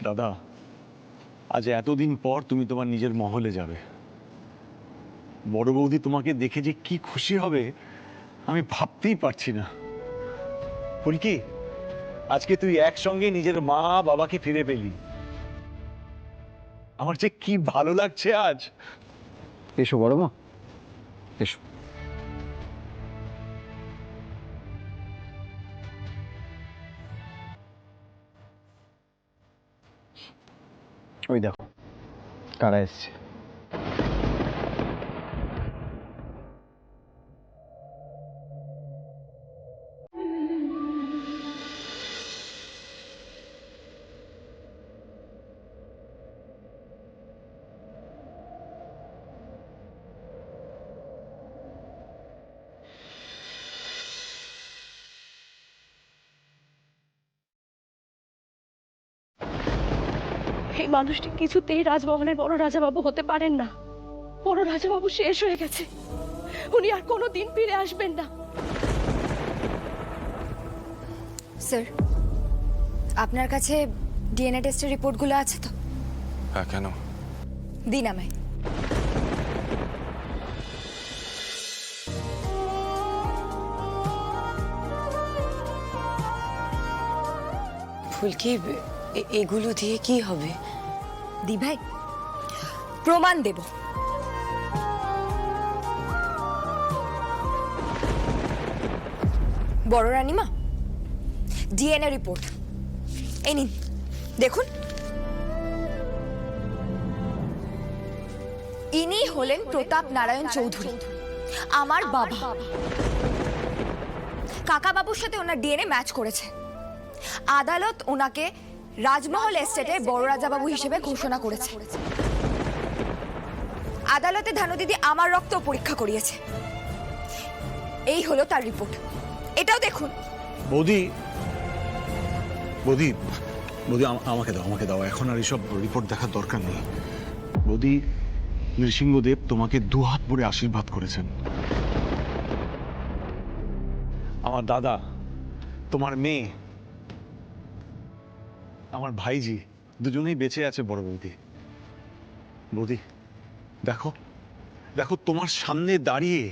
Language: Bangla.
দাদা, আজ এতদিন পর তুমি তোমার নিজের মহলে যাবে। বড় বৌদি তোমাকে দেখে যে কি খুশি হবে আমি ভাবতেই পারছি না। ফুলকি, আজকে তুই একসঙ্গে নিজের মা বাবাকে ফিরে পেলি। আমার যে কি ভালো লাগছে আজ। এসো বড় মা, এসো। ওই দেখো কারা এসছে। এই মানুষটি কিছুতেই রাজমহলের বড় রাজাবাবু হতে পারেন না। বড় রাজাবাবু শেষ হয়ে গেছে, উনি আর কোনো দিন ফিরে আসবেন না। স্যার, আপনার কাছে ডিএনএ টেস্টের রিপোর্টগুলো আছে তো? হ্যাঁ, কেন? দিন আমায়। ফুলকি, এগুলো দিয়ে কি হবে? দি ভাই, প্রমাণ দেব। বড় রানীমা, ডিএনএ রিপোর্ট এই নিন, দেখুন। ইনি হলেন প্রতাপ নারায়ণ চৌধুরী, আমার বাবা। কাকা বাবুর সাথে ওনার ডিএনএ ম্যাচ করেছে। আদালত ওনাকে রাজমহল এস্টেটের বড় রাজাবাবু হিসেবে ঘোষণা করেছে। আদালতে ধানু দিদি আমার রক্ত পরীক্ষা করিয়েছে। এই হলো তার রিপোর্ট, এটাও দেখুন। বৌদি, বৌদি, বৌদি, আমাকে দাও। এখন আর এসব রিপোর্ট দেখার দরকার নেই। বৌদি, নৃসিংহদেব তোমাকে দুহাত ভরে আশীর্বাদ করেছেন। আমার দাদা, তোমার মেয়ে, আমার ভাইজি দুজনেই বেঁচে আছে। বড় বৌদি, বৌদি দেখো, দেখো তোমার সামনে দাঁড়িয়ে